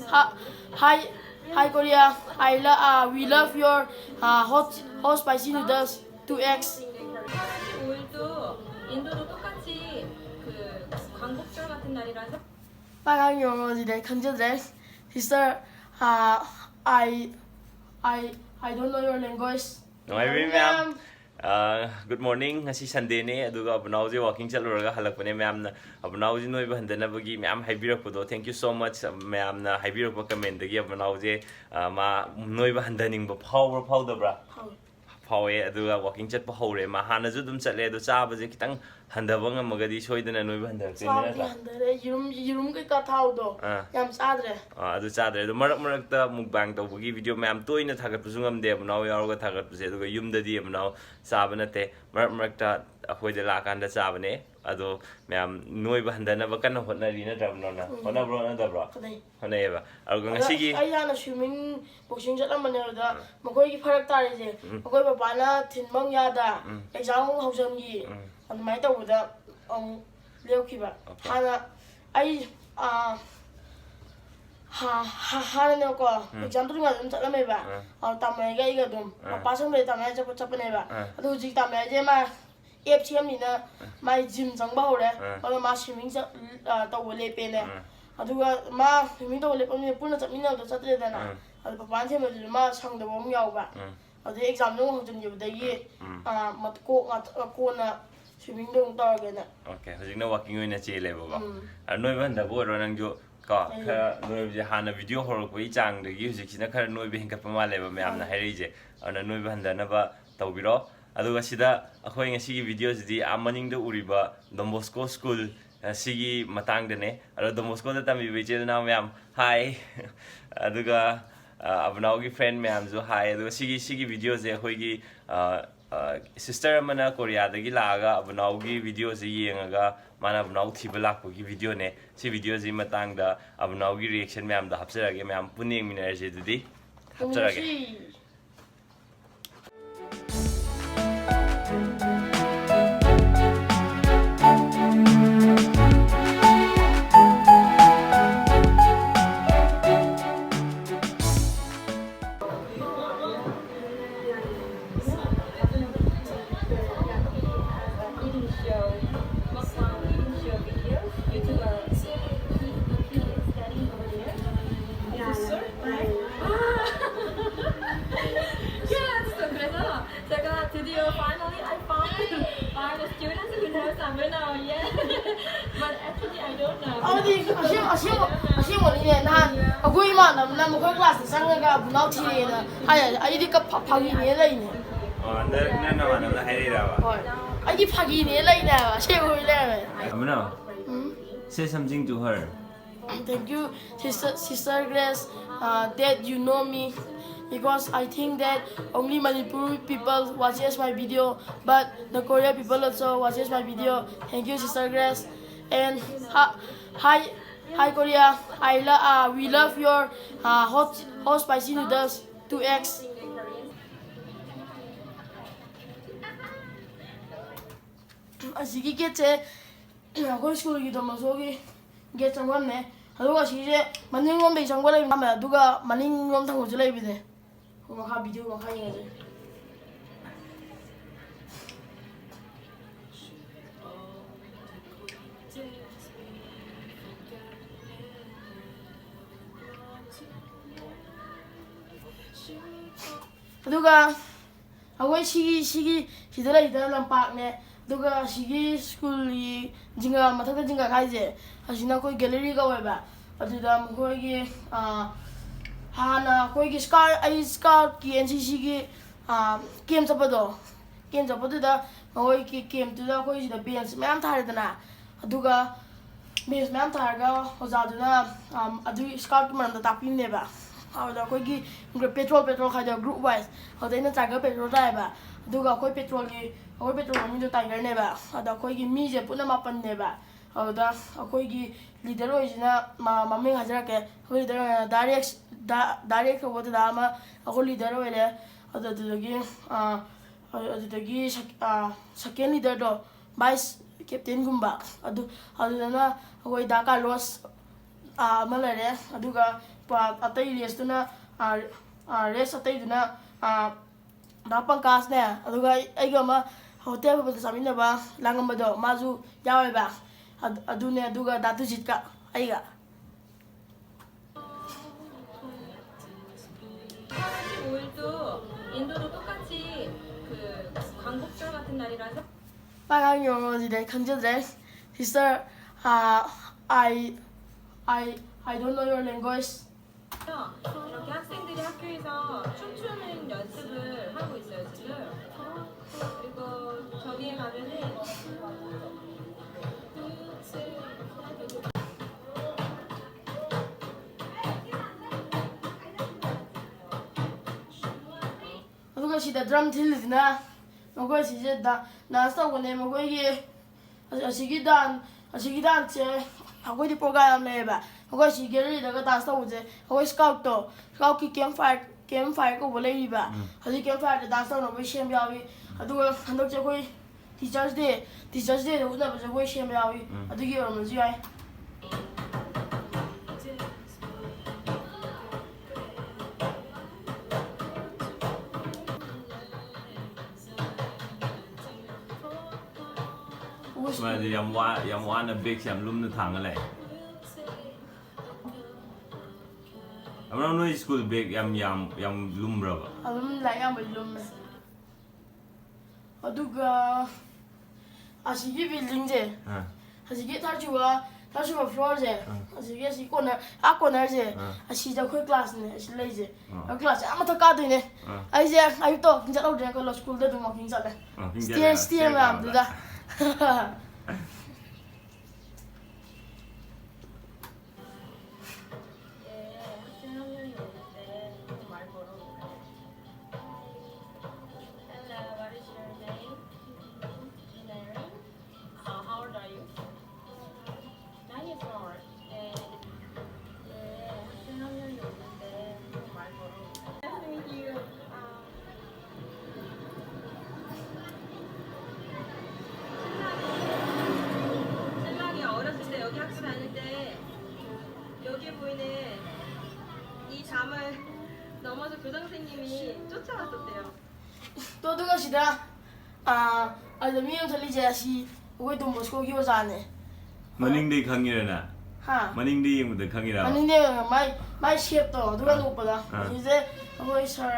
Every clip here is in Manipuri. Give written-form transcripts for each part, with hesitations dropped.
Hi, hi Korea. We love your hot spicy noodles 2x. 오일도 인도도 똑같이 그 광복절 같은 날이라서 빨간 영어지래 강제들. Sister, I don't know your language. Nuôi ma'am. Good morning. Ngasi Sunday ne aduga abnauji walking chaluraga halakpane ma'am na abnauji noi ba handana bagi ma'am haibirakpodo. Thank you so much ma'am na haibirakpa comment dagi abnauji ma noi ba handaning ba phawdabra. Phawe aduga walking chat pa hore ma hana ju dum chatle adu chaba je kitang handaba ngamagadi soidana noi ba handak te Sabi handare yurum kai ka thaudo. Yam sadre. adu chadre adu marak ta mukbang to bagi video ma'am toina thagat pusungam de abnau yaroga thagat puse aduga yumdadi abnau sabana te marak ta akhoi de la kan da sabane adu ma'am noi ba handana ba kan hotna ri na drabno na hona bro na da bro hona eba aduga ngasi gi ai yana swimming boxing chatlamane da makoi gi pharak tare je makoi baba na thinmang ya da exam hausan gi admai tawda leukiba hana ai hana ne ko exam tu ngal chatlame ba tamai ga iga dum pasang be tamai chapne ba adu ji tamai je ma FCM ni na mai gym jang ba hore adu ma swimming taw le pe ne aduga ma swimming taw le pe ne purna chapmina do chatre da na adu papan the ma sang da bom yaw ba adu exam no hong jin gi da yi mat ko na swimming dong taw ga na okay hojik na walking oina chele ba noi ba handa bo ro nang jo ka kha noi je hana video hor ko I chang de gi hojik sina khar noi be hingka pama le ba ma'am na hairi je ana noi ba handa na ba tawbiro aduga sida akhoi ngasi gi videos di amaning de uriba Don Bosco school sigi matang de ne aro Don Bosco da tami be je na ma'am hi aduga abnau gi friend ma'am jo hi aduga sigi videos je khoi gi sister mana Korea dagi laga abnau gi videos je yengaga mana abnau thibala ko gi video ne si video ji matang da abnau gi reaction ma'am da hapsara ge ma'am puning minar je dudi hapsara ge 드디어 finally I found the students who know Summer now, yeah. But actually I don't know. 아시 원이네 난 아고이만 나 먹을 클래스 상가가 문화 티에나 하야 아이디가 파기네 레이네 na hairira ba 아이디 파기네 레이나 셰고이래 amna say something to her. Thank you sister Grace that you know me because I think that only Manipur people watches my video but the Korea people also watches my video. Thank you sister Grace and hi Korea. We love your hot spicy noodles 2x. Asigi getche akhoi school gi dom sogi get changwamne aduga sije maning ngom be changwala ma aduga maning ngom thang ujulai bide ko ha video ko khai ngaje aduga akhoi sigi sidara idara lampak ne aduga sigi school gi jinga mathak jinga khaije asina koi gallery ga weba aduda koi gi hana koi gi scar ki NCC gi game chapado da koi ki game tu da koi sida bench ma'am thare dana aduga bench ma'am tharga oja duna adu scar ki man da tapin ne ba aduda koi gi petrol khaida group wise aduda chaga petrol dai ba aduga koi petrol mi do tiger ne ba ada koi gi mi je puna mapan ne ba aduda koi gi leader oisina maming hajara ke leader direct ko da ma akoi leader oile adudagi second leader do vice captain gumba aduna akoi Dhaka loss ꯑꯃ ꯂꯩꯔꯦ ꯑꯗꯨꯒ ꯑꯇꯩ ꯔꯦꯁꯇꯨꯅ ꯔꯦꯁ ꯑꯇꯩꯗꯨꯅ ꯗꯥ ꯄꯪꯀꯥꯁꯅꯦ ꯑꯗꯨꯒ ꯑꯩꯒ ꯑꯃ ꯍꯣꯇꯦꯜ ꯑꯃꯗ ꯆꯥꯃꯤꯟꯅꯕ ꯂꯥꯡꯉꯝꯕꯗꯣ ꯃꯥꯁꯨ ꯌꯥꯎꯋꯦꯕ ꯑꯗꯨꯅꯦ ꯑꯗꯨꯒ ꯗꯥ ꯇꯨꯖꯤꯠꯀ ꯑꯩꯒ 인도도 똑같이 그 광복절 같은 날이라서 빨간 영어지네 강제드레 Sister I don't know your language 이렇게 학생들이 학교에서 춤추는 연습을 하고 있어요 지금. 그리고 저기에 가면은 ꯑꯗꯨꯒ ꯁꯤꯗ ꯗ꯭ꯔꯝ ꯊꯤꯜꯂꯤꯁꯤꯅ ꯃꯈꯣꯏ ꯁꯤꯁꯦ ꯗꯥꯟꯁ ꯇꯧꯕꯅꯦ ꯃꯈꯣꯏꯒꯤ ꯑꯁꯤꯒꯤ ꯗꯥꯟꯁꯁꯦ ꯑꯩꯈꯣꯏꯗꯤ ꯄ꯭ꯔꯣꯒ꯭ꯔꯥꯝ ꯌꯥꯝ ꯂꯩꯌꯦꯕ ꯑꯩꯈꯣꯏ ꯁꯤ ꯒꯦꯂꯔꯤꯗꯒ ꯗꯥꯟꯁ ꯇꯧꯕꯁꯦ ꯑꯩꯈꯣꯏ ꯁ꯭ꯀꯥꯎꯠꯀꯤ ꯀꯦꯝ ꯐꯥꯏꯔ ꯀꯧꯕ ꯂꯩꯔꯤꯕ ꯍꯧꯖꯤꯛ ꯀꯦꯝ ꯐꯥꯏꯔꯗ ꯗꯥꯟꯁ ꯇꯧꯅꯕ ꯁꯦꯝꯕ ꯌꯥꯎꯏ ꯑꯗꯨꯒ ꯍꯟꯗꯛꯁꯦ ꯑꯩꯈꯣꯏ ꯇꯤꯆꯔꯁ ꯗꯦꯗ ꯎꯠꯅꯕꯁꯦ ꯑꯩꯈꯣꯏ ꯁꯦꯝꯕ ꯌꯥꯎꯏ ꯑꯗꯨꯒꯤ ꯑꯣꯏꯔꯝꯕꯁꯨ ꯌꯥꯏ ꯃꯥꯗꯤ ꯌꯥꯝ ꯋꯥꯅ ꯕꯦꯛꯁꯦ ꯌꯥꯝ ꯂꯨꯝꯅ ꯊꯥꯡꯉ ꯂꯩ ꯑꯃꯔꯣꯝ ꯅꯣꯏ ꯁ꯭ꯀꯨꯜ ꯕꯦꯛ ꯌꯥꯝ ꯂꯨꯝꯕ꯭ꯔꯕ ꯑꯗꯨꯝ ꯂꯥꯏꯔꯤꯛ ꯌꯥꯝꯕꯗꯤ ꯂꯨꯝꯃꯦ ꯑꯗꯨꯒ ꯑꯁꯤꯒꯤ ꯕꯤꯜꯗꯤꯡꯁꯦ ꯑꯁꯤꯒꯤ ꯊꯥꯔꯁꯤꯕ ꯐ꯭ꯂꯣꯔꯁꯦ ꯑꯁꯤꯒꯤ ꯑꯁꯤ ꯀꯣꯅꯔꯁꯦ ꯑꯁꯤꯗ ꯑꯩꯈꯣꯏ ꯀ꯭ꯂꯥꯁꯅꯦ ꯑꯁꯤ ꯂꯩꯁꯦ ꯀ꯭ꯂꯥꯁꯁꯦ ꯌꯥꯝ ꯃꯊꯛ ꯀꯥꯗꯣꯏꯅꯦ ꯑꯩꯁꯦ ꯑꯌꯨꯛꯇ ꯋꯥꯀꯤꯡ ꯆꯠꯍꯧꯗ꯭ꯔꯦꯅ ꯈꯜꯂꯣ ꯁ꯭ꯀꯨꯜꯗ ꯑꯗꯨꯝ ꯋꯥꯀꯤꯡ ꯆꯠꯂꯦ ꯁ꯭ꯇꯤꯌꯔ ꯃꯌꯥꯝꯗꯨꯗ 담을 넘어서 교장선생님이 쫓아왔었대요. 또 어두가 시다 미용 살리제 아시 우리 돈보스코기 오자네 머닝데이 강의라나 머닝데이 영부터 강의라 머닝데이 마이 셰프도 누가 놓고다 이제 우리 서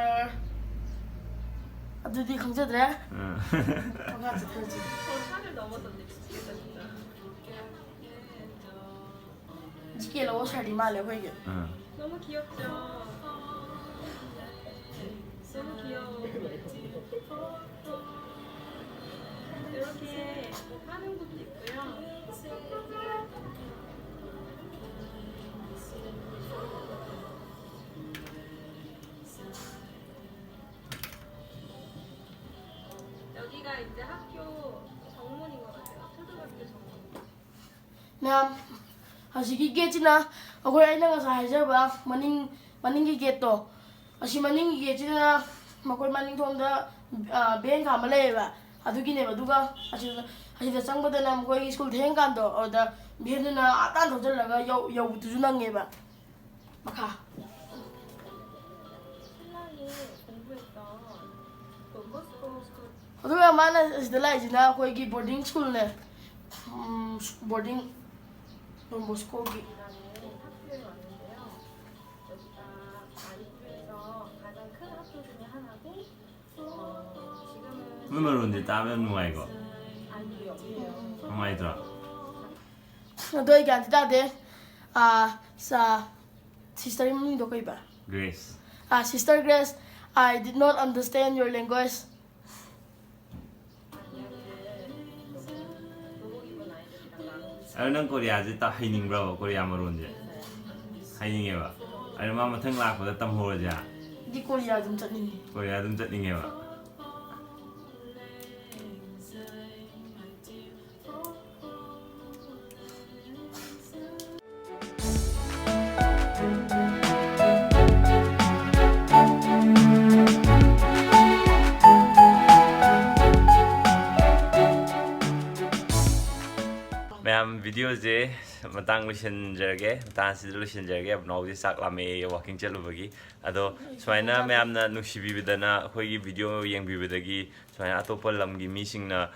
아두디 강제들래 같이 그러지 산을 넘었었는데 미치겠다 진짜. 지게로 옷을 말해 회게 너무 귀엽죠. 너무 귀여워. 이렇게 하는 곳도 있고요. 여기가 이제 학교 정문인 것 같아요. 초등학교 정문. ꯃꯌꯥꯝ ꯑꯁꯤꯒꯤ ꯒꯦꯠꯁꯤꯅ ꯑꯩꯈꯣꯏ ꯑꯩꯅ ꯉꯁꯥꯏ ꯍꯥꯏꯖꯕ ꯃꯅꯤꯡꯒꯤ ꯒꯦꯠꯇꯣ ꯑꯁꯤ ꯃꯅꯤꯡꯒꯤ ꯒꯦꯠꯁꯤꯅ ꯃꯈꯣꯏ ꯃꯅꯤꯡꯊꯣꯡꯗ ꯕꯦꯡ ꯈꯥꯝꯕ ꯂꯩꯌꯦꯕ ꯑꯗꯨꯒꯤꯅꯦꯕ ꯑꯗꯨꯒ ꯑꯁꯤꯗ ꯆꯪꯕꯗꯅ ꯃꯈꯣꯏꯒꯤ ꯁ꯭ꯀꯨꯜ ꯊꯦꯡꯀꯥꯟꯗꯣ ꯑꯗꯨꯗ ꯚꯦꯟꯗꯨꯅ ꯑꯥꯇꯥꯟ ꯊꯧꯖꯤꯜꯂꯒ ꯌꯧꯕꯗꯨꯁꯨ ꯅꯪꯉꯦꯕ ꯃꯈꯥ 신랑이 공부했던 돈보스코 스쿨 ꯑꯗꯨꯒ ꯃꯥꯅ ꯑꯁꯤꯗ ꯂꯥꯛꯏꯁꯤꯅ ꯑꯩꯈꯣꯏꯒꯤ boarding ꯁ꯭ꯀꯨꯜꯅꯦ boarding 돈보스코기 학교에 왔는데요. 여기가 아이프에서 가장 큰 학교 중에 하나고 지금은 오늘은 이제 따면 누가 이거 아이프요. 많이 들어 너 얘기 안 듣다대 사 sister 이름도 그이 봐 Grace sister Grace I did not understand your language ꯅꯪ ꯀꯣꯔꯤꯌꯥꯁꯦ ꯍꯩꯅꯤꯡꯕ꯭ꯔꯕ ꯀꯣꯔꯤꯌꯥ ꯃꯔꯣꯟꯁꯦ ꯍꯩꯅꯤꯡꯉꯦꯕ ꯑꯩꯅ ꯃꯥ ꯃꯊꯪ ꯂꯥꯛꯄꯗ ꯇꯝꯍꯧꯔꯁꯦ 이 코리아 좀 ꯆꯠꯅꯤꯡꯉꯤ ꯀꯣꯔꯤꯌꯥ ꯑꯗꯨꯝ ꯆꯠꯅꯤꯡꯉꯦꯕ ꯃꯌꯥꯝ ꯚꯤꯗꯤꯑꯣꯁꯦ matang loisinjerage matang asid loisinjerage abnaudi sak lame walking chelubagi ado sumaina mayamna nuksibibidana akhoi video yengbibidagi sumaina atopa lamgi misingna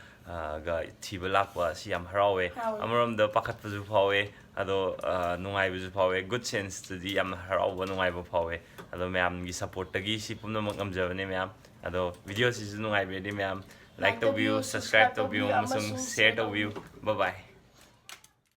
ga thiba lakwa si yam harawe amarom da pakat paju phawe ado nungai baju phawe good sense to di yam harawa nungai ba phawe ado mayam gi support tagi si pumna makam javane mayam ado video si nungai be di mayam like to view subscribe to view amasung share to view bye bye